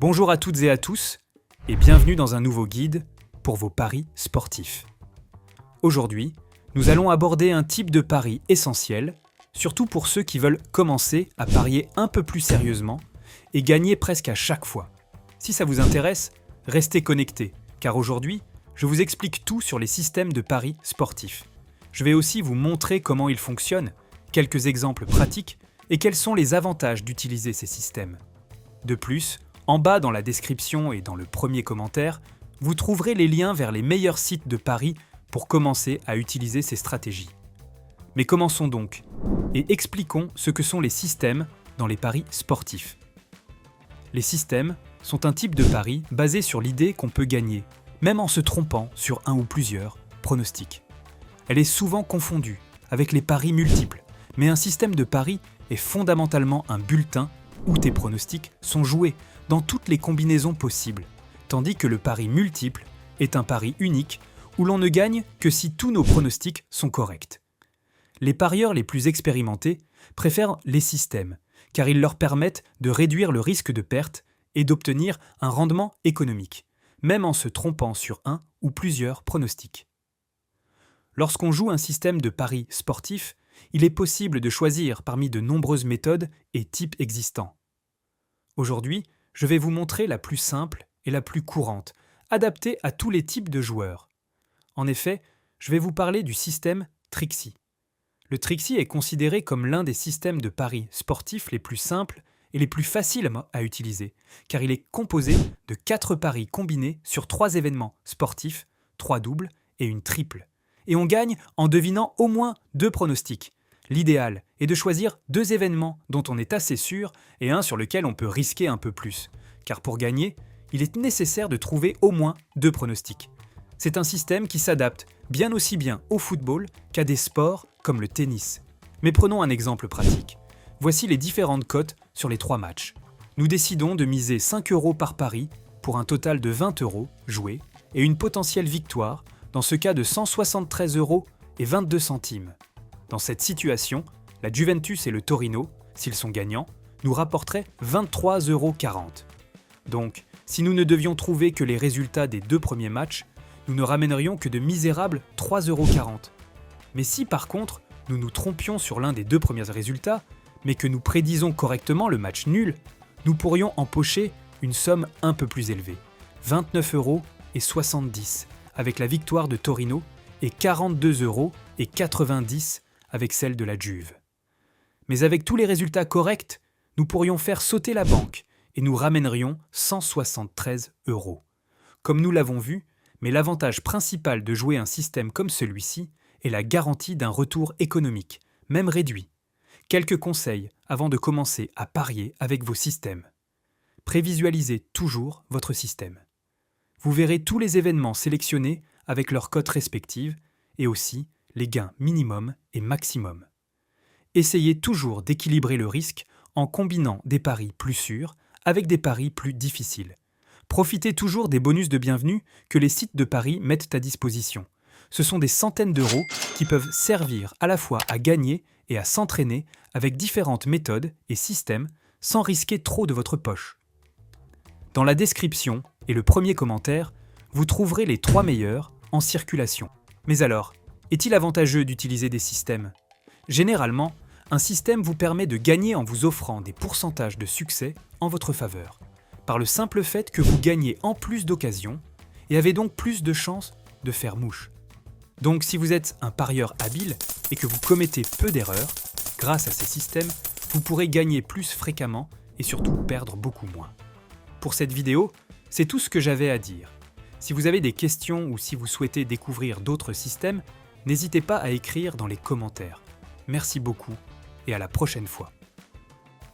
Bonjour à toutes et à tous et bienvenue dans un nouveau guide pour vos paris sportifs. Aujourd'hui, nous allons aborder un type de pari essentiel, surtout pour ceux qui veulent commencer à parier un peu plus sérieusement et gagner presque à chaque fois. Si ça vous intéresse, restez connectés, car aujourd'hui, je vous explique tout sur les systèmes de paris sportifs. Je vais aussi vous montrer comment ils fonctionnent, quelques exemples pratiques et quels sont les avantages d'utiliser ces systèmes. De plus, en bas dans la description et dans le premier commentaire, vous trouverez les liens vers les meilleurs sites de paris pour commencer à utiliser ces stratégies. Mais commençons donc et expliquons ce que sont les systèmes dans les paris sportifs. Les systèmes sont un type de pari basé sur l'idée qu'on peut gagner, même en se trompant sur un ou plusieurs pronostics. Elle est souvent confondue avec les paris multiples, mais un système de pari est fondamentalement un bulletin où tes pronostics sont joués dans toutes les combinaisons possibles, tandis que le pari multiple est un pari unique où l'on ne gagne que si tous nos pronostics sont corrects. Les parieurs les plus expérimentés préfèrent les systèmes, car ils leur permettent de réduire le risque de perte et d'obtenir un rendement économique, même en se trompant sur un ou plusieurs pronostics. Lorsqu'on joue un système de paris sportif, il est possible de choisir parmi de nombreuses méthodes et types existants. Aujourd'hui, je vais vous montrer la plus simple et la plus courante, adaptée à tous les types de joueurs. En effet, je vais vous parler du système Trixie. Le Trixie est considéré comme l'un des systèmes de paris sportifs les plus simples et les plus faciles à utiliser, car il est composé de 4 paris combinés sur 3 événements sportifs, 3 doubles et une triple. Et on gagne en devinant au moins 2 pronostics. L'idéal est de choisir 2 événements dont on est assez sûr et un sur lequel on peut risquer un peu plus. Car pour gagner, il est nécessaire de trouver au moins 2 pronostics. C'est un système qui s'adapte bien aussi bien au football qu'à des sports comme le tennis. Mais prenons un exemple pratique. Voici les différentes cotes sur les 3 matchs. Nous décidons de miser 5 € par pari pour un total de 20 € joués et une potentielle victoire, dans ce cas de 173,22 €. Dans cette situation, la Juventus et le Torino, s'ils sont gagnants, nous rapporteraient 23,40 €. Donc, si nous ne devions trouver que les résultats des 2 premiers matchs, nous ne ramènerions que de misérables 3,40 €. Mais si par contre, nous nous trompions sur l'un des 2 premiers résultats, mais que nous prédisons correctement le match nul, nous pourrions empocher une somme un peu plus élevée, 29,70 € avec la victoire de Torino et 42,90 € avec celle de la Juve. Mais avec tous les résultats corrects, nous pourrions faire sauter la banque et nous ramènerions 173 €. Comme nous l'avons vu, mais l'avantage principal de jouer un système comme celui-ci est la garantie d'un retour économique, même réduit. Quelques conseils avant de commencer à parier avec vos systèmes. Prévisualisez toujours votre système. Vous verrez tous les événements sélectionnés avec leurs cotes respectives et aussi les gains minimum et maximum. Essayez toujours d'équilibrer le risque en combinant des paris plus sûrs avec des paris plus difficiles. Profitez toujours des bonus de bienvenue que les sites de paris mettent à disposition. Ce sont des centaines d'euros qui peuvent servir à la fois à gagner et à s'entraîner avec différentes méthodes et systèmes sans risquer trop de votre poche. Dans la description et le premier commentaire, vous trouverez les 3 meilleurs en circulation. Mais alors, est-il avantageux d'utiliser des systèmes ? Généralement, un système vous permet de gagner en vous offrant des pourcentages de succès en votre faveur, par le simple fait que vous gagnez en plus d'occasions et avez donc plus de chances de faire mouche. Donc si vous êtes un parieur habile et que vous commettez peu d'erreurs, grâce à ces systèmes, vous pourrez gagner plus fréquemment et surtout perdre beaucoup moins. Pour cette vidéo, c'est tout ce que j'avais à dire. Si vous avez des questions ou si vous souhaitez découvrir d'autres systèmes, n'hésitez pas à écrire dans les commentaires. Merci beaucoup et à la prochaine fois.